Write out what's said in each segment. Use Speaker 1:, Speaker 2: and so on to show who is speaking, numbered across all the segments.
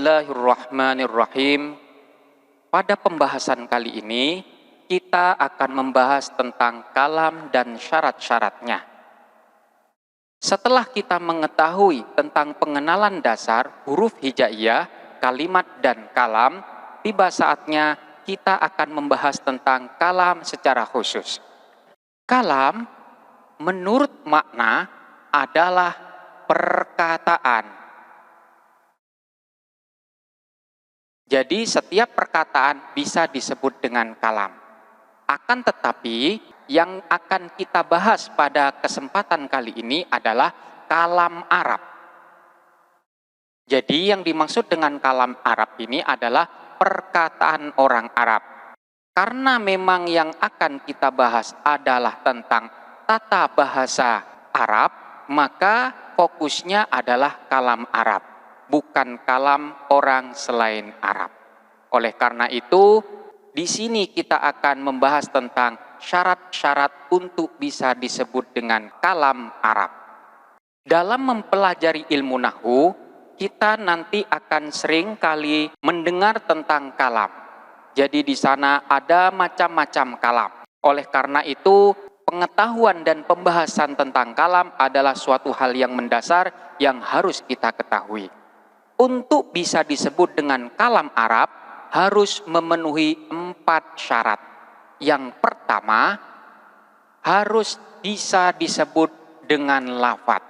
Speaker 1: Bismillahirrahmanirrahim. Pada pembahasan kali ini, kita akan membahas tentang kalam dan syarat-syaratnya. Setelah kita mengetahui tentang pengenalan dasar huruf hijaiyah, kalimat dan kalam, tiba saatnya kita akan membahas tentang kalam secara khusus. Kalam, menurut makna, adalah perkataan. Jadi setiap perkataan bisa disebut dengan kalam. Akan tetapi yang akan kita bahas pada kesempatan kali ini adalah kalam Arab. Jadi yang dimaksud dengan kalam Arab ini adalah perkataan orang Arab. Karena memang yang akan kita bahas adalah tentang tata bahasa Arab, maka fokusnya adalah kalam Arab, bukan kalam orang selain Arab. Oleh karena itu, di sini kita akan membahas tentang syarat-syarat untuk bisa disebut dengan kalam Arab. Dalam mempelajari ilmu nahwu, kita nanti akan sering kali mendengar tentang kalam. Jadi di sana ada macam-macam kalam. Oleh karena itu, pengetahuan dan pembahasan tentang kalam adalah suatu hal yang mendasar yang harus kita ketahui. Untuk bisa disebut dengan kalam Arab, harus memenuhi 4 syarat. Yang pertama, harus bisa disebut dengan lafadz.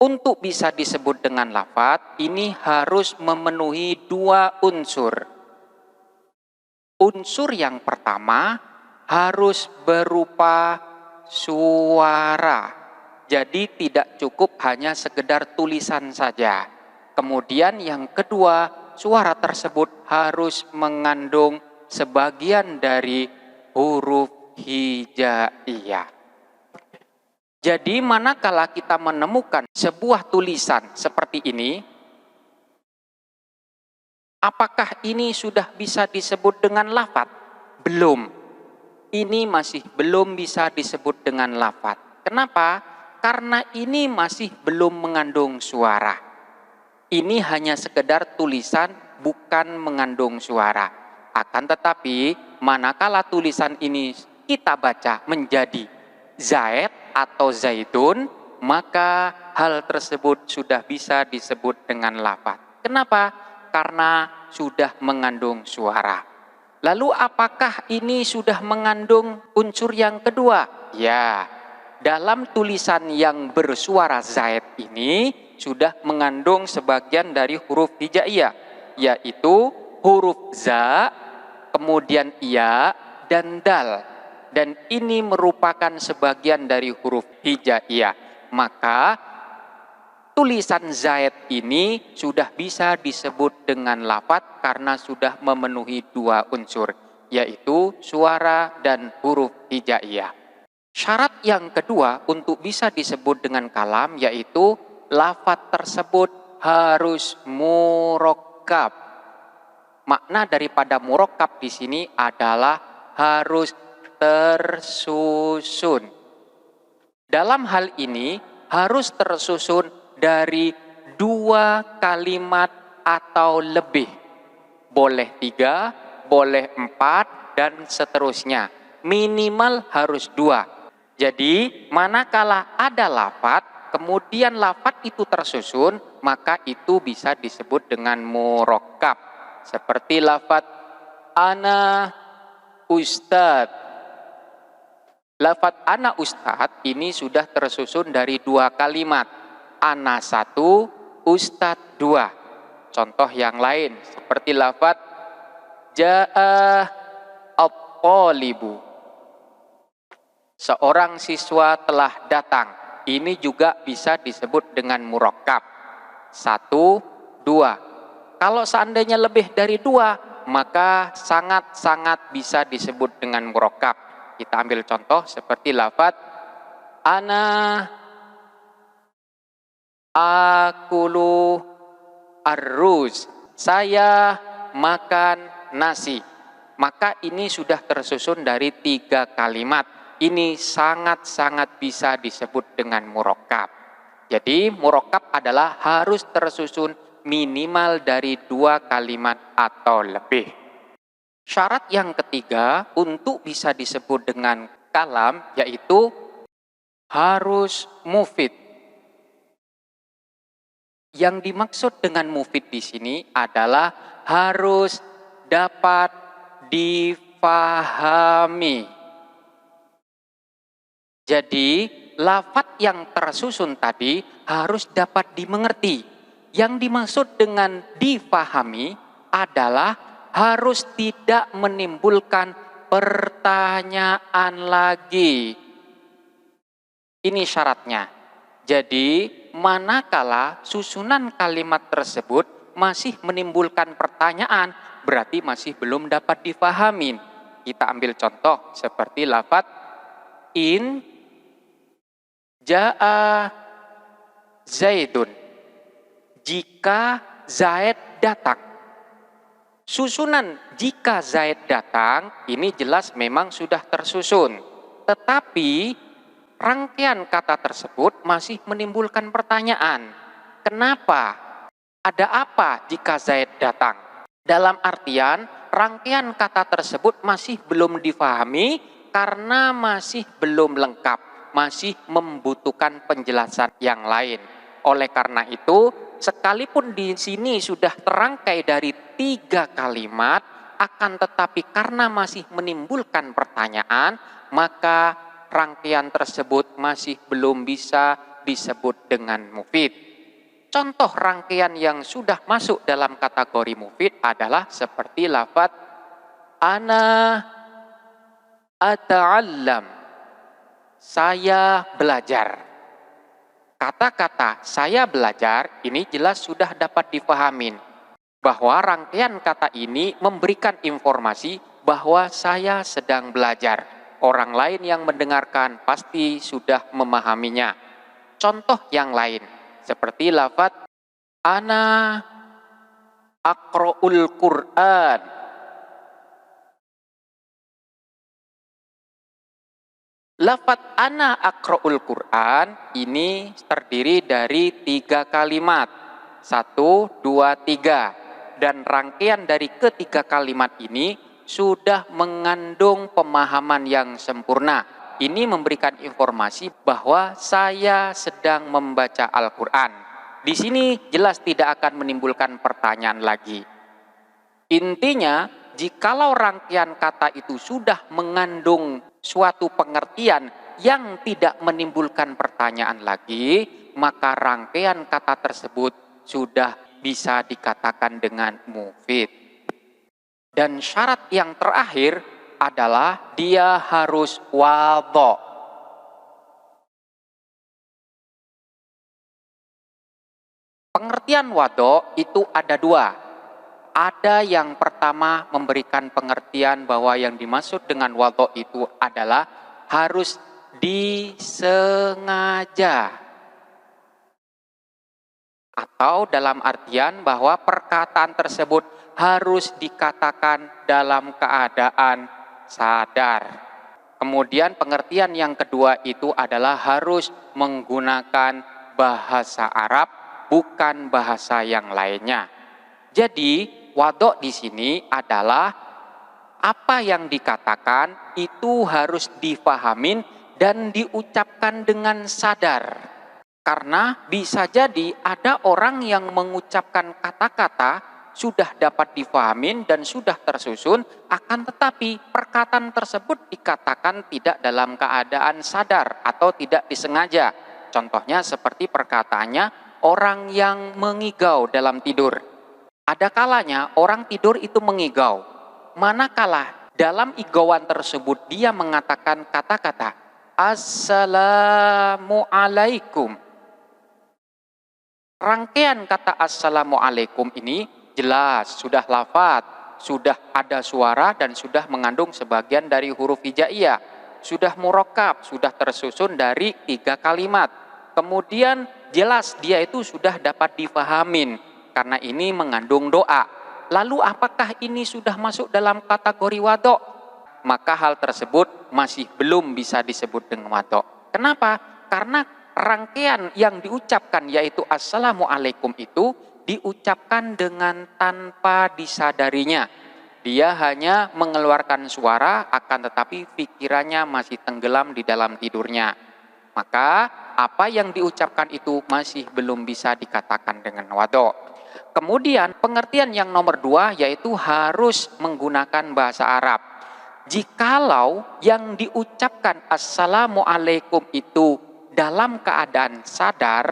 Speaker 1: Untuk bisa disebut dengan lafadz, ini harus memenuhi 2 unsur. Unsur yang pertama, harus berupa suara. Jadi tidak cukup hanya sekedar tulisan saja. Kemudian yang kedua, suara tersebut harus mengandung sebagian dari huruf hijaiyah. Jadi manakala kita menemukan sebuah tulisan seperti ini, apakah ini sudah bisa disebut dengan lafadz? Belum. Ini masih belum bisa disebut dengan lafadz. Kenapa? Karena ini masih belum mengandung suara. Ini hanya sekedar tulisan, bukan mengandung suara. Akan tetapi, manakala tulisan ini kita baca menjadi Zaid atau Zaidun, maka hal tersebut sudah bisa disebut dengan lafadz. Kenapa? Karena sudah mengandung suara. Lalu apakah ini sudah mengandung unsur yang kedua? Ya, dalam tulisan yang bersuara Zaid ini sudah mengandung sebagian dari huruf hijaiyah, yaitu huruf za, kemudian ya, dan dal. Dan ini merupakan sebagian dari huruf hijaiyah. Maka tulisan Zaid ini sudah bisa disebut dengan lafadz karena sudah memenuhi 2 unsur, yaitu suara dan huruf hijaiyah. Syarat yang kedua untuk bisa disebut dengan kalam yaitu lafadz tersebut harus murakkab. Makna daripada murakkab di sini adalah harus tersusun. Dalam hal ini harus tersusun dari 2 kalimat atau lebih. Boleh 3, boleh 4, dan seterusnya. Minimal harus 2. Jadi manakala ada lafadz, kemudian lafadz itu tersusun, maka itu bisa disebut dengan murakkab. Seperti lafadz ana ustad. Lafadz ana ustad ini sudah tersusun dari 2 kalimat. Ana 1, ustad 2. Contoh yang lain seperti lafadz jaa at-talibu. Seorang siswa telah datang. Ini juga bisa disebut dengan murakkab. 1, 2. Kalau seandainya lebih dari 2, maka sangat-sangat bisa disebut dengan murakkab. Kita ambil contoh seperti lafadz ana akulu arruz. Saya makan nasi. Maka ini sudah tersusun dari 3 kalimat. Ini sangat-sangat bisa disebut dengan murakkab. Jadi murakkab adalah harus tersusun minimal dari 2 kalimat atau lebih. Syarat yang ketiga untuk bisa disebut dengan kalam yaitu harus mufid. Yang dimaksud dengan mufid di sini adalah harus dapat difahami. Jadi, lafadz yang tersusun tadi harus dapat dimengerti. Yang dimaksud dengan difahami adalah harus tidak menimbulkan pertanyaan lagi. Ini syaratnya. Jadi, manakala susunan kalimat tersebut masih menimbulkan pertanyaan, berarti masih belum dapat difahami. Kita ambil contoh seperti lafadz in Ja'a Zaidun. Jika Zaid datang. Susunan jika Zaid datang ini jelas memang sudah tersusun. Tetapi rangkaian kata tersebut masih menimbulkan pertanyaan. Kenapa? Ada apa jika Zaid datang? Dalam artian rangkaian kata tersebut masih belum difahami karena masih belum lengkap. Masih membutuhkan penjelasan yang lain. Oleh karena itu, sekalipun di sini sudah terangkai dari 3 kalimat, akan tetapi karena masih menimbulkan pertanyaan, maka rangkaian tersebut masih belum bisa disebut dengan mufid. Contoh rangkaian yang sudah masuk dalam kategori mufid adalah seperti lafadz ana ata'allam. Saya belajar. Kata-kata saya belajar ini jelas sudah dapat difahami bahwa rangkaian kata ini memberikan informasi bahwa saya sedang belajar. Orang lain yang mendengarkan pasti sudah memahaminya. Contoh yang lain seperti lafadz ana aqra'ul Qur'an. Lafadz ana aqra'ul Qur'an ini terdiri dari 3 kalimat. 1, 2, 3. Dan rangkaian dari ketiga kalimat ini sudah mengandung pemahaman yang sempurna. Ini memberikan informasi bahwa saya sedang membaca Al-Quran. Di sini jelas tidak akan menimbulkan pertanyaan lagi. Intinya, jikalau rangkaian kata itu sudah mengandung suatu pengertian yang tidak menimbulkan pertanyaan lagi, maka rangkaian kata tersebut sudah bisa dikatakan dengan mufid. Dan syarat yang terakhir adalah dia harus wadho. Pengertian wadho itu ada 2. Ada yang pertama memberikan pengertian bahwa yang dimaksud dengan wadho itu adalah harus disengaja. Atau dalam artian bahwa perkataan tersebut harus dikatakan dalam keadaan sadar. Kemudian pengertian yang kedua itu adalah harus menggunakan bahasa Arab, bukan bahasa yang lainnya. Jadi wadho di sini adalah apa yang dikatakan itu harus difahamin dan diucapkan dengan sadar. Karena bisa jadi ada orang yang mengucapkan kata-kata sudah dapat difahamin dan sudah tersusun, akan tetapi perkataan tersebut dikatakan tidak dalam keadaan sadar atau tidak disengaja. Contohnya seperti perkataannya orang yang mengigau dalam tidur. Ada kalanya orang tidur itu mengigau. Manakala dalam igauan tersebut dia mengatakan kata-kata Assalamualaikum. Rangkaian kata Assalamualaikum ini jelas, sudah lafadz, sudah ada suara dan sudah mengandung sebagian dari huruf hijaiyah. Sudah murakkab, sudah tersusun dari 3 kalimat. Kemudian jelas dia itu sudah dapat difahamin. Karena ini mengandung doa. Lalu apakah ini sudah masuk dalam kategori wadho? Maka hal tersebut masih belum bisa disebut dengan wadho. Kenapa? Karena rangkaian yang diucapkan yaitu Assalamualaikum itu diucapkan dengan tanpa disadarinya. Dia hanya mengeluarkan suara, akan tetapi pikirannya masih tenggelam di dalam tidurnya. Maka apa yang diucapkan itu masih belum bisa dikatakan dengan wadok. Kemudian pengertian yang nomor 2 yaitu harus menggunakan bahasa Arab. Jikalau yang diucapkan Assalamualaikum itu dalam keadaan sadar,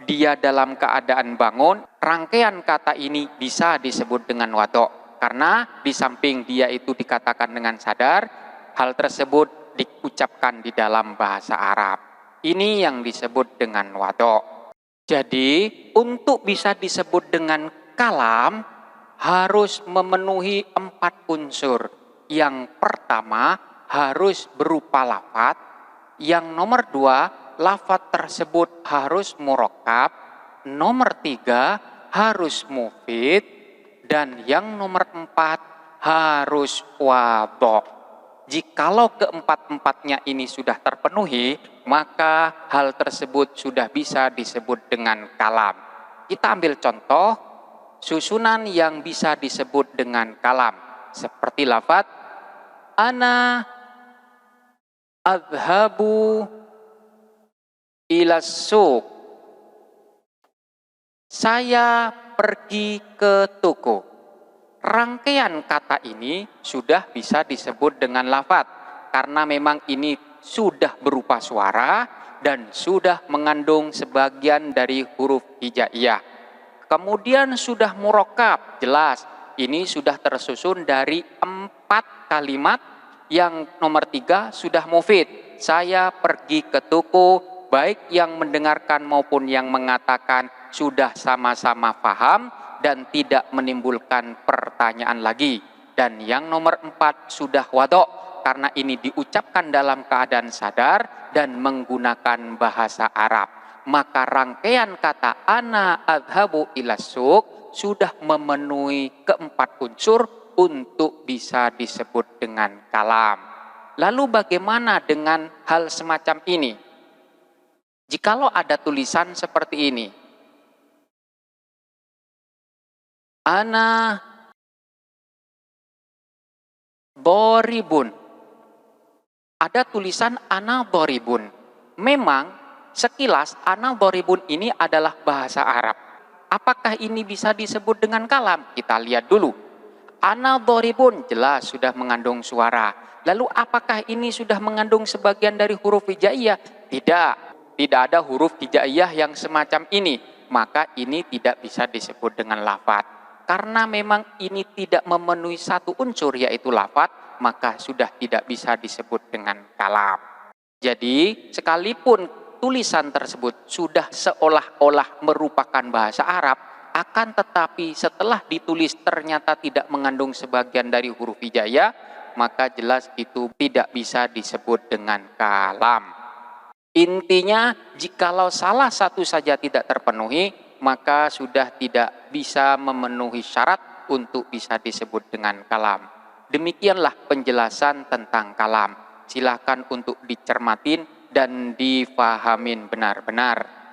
Speaker 1: dia dalam keadaan bangun, rangkaian kata ini bisa disebut dengan wadok. Karena di samping dia itu dikatakan dengan sadar, hal tersebut diucapkan di dalam bahasa Arab. Ini yang disebut dengan wadok. Jadi untuk bisa disebut dengan kalam harus memenuhi 4 unsur. Yang pertama harus berupa lafadz. Yang nomor 2, lafadz tersebut harus murakkab. Nomor 3 harus mufid. Dan yang nomor 4 harus wadok. Jikalau keempat-empatnya ini sudah terpenuhi, maka hal tersebut sudah bisa disebut dengan kalam. Kita ambil contoh susunan yang bisa disebut dengan kalam. Seperti lafadz ana adhabu ilas suq. Saya pergi ke toko. Rangkaian kata ini sudah bisa disebut dengan lafadz karena memang ini sudah berupa suara dan sudah mengandung sebagian dari huruf hijaiyah. Kemudian sudah murakkab, jelas ini sudah tersusun dari 4 kalimat. Yang nomor 3 sudah mufid. Saya pergi ke toko, baik yang mendengarkan maupun yang mengatakan sudah sama-sama paham dan tidak menimbulkan pertanyaan lagi. Dan yang nomor 4 sudah wadok karena ini diucapkan dalam keadaan sadar dan menggunakan bahasa Arab. Maka rangkaian kata ana adhabu ilas suq sudah memenuhi 4 unsur untuk bisa disebut dengan kalam. Lalu bagaimana dengan hal semacam ini? Jikalau ada tulisan seperti ini, ana doribun. Ada tulisan ana doribun. Memang sekilas ana doribun ini adalah bahasa Arab. Apakah ini bisa disebut dengan kalam? Kita lihat dulu. Ana doribun jelas sudah mengandung suara. Lalu apakah ini sudah mengandung sebagian dari huruf hijaiyah? Tidak. Tidak ada huruf hijaiyah yang semacam ini. Maka ini tidak bisa disebut dengan lafadz. Karena memang ini tidak memenuhi 1 unsur yaitu lafadz, maka sudah tidak bisa disebut dengan kalam. Jadi sekalipun tulisan tersebut sudah seolah-olah merupakan bahasa Arab, akan tetapi setelah ditulis ternyata tidak mengandung sebagian dari huruf hijaiyah, maka jelas itu tidak bisa disebut dengan kalam. Intinya jikalau salah satu saja tidak terpenuhi, maka sudah tidak bisa memenuhi syarat untuk bisa disebut dengan kalam. Demikianlah penjelasan tentang kalam. Silakan untuk dicermatin dan difahamin benar-benar.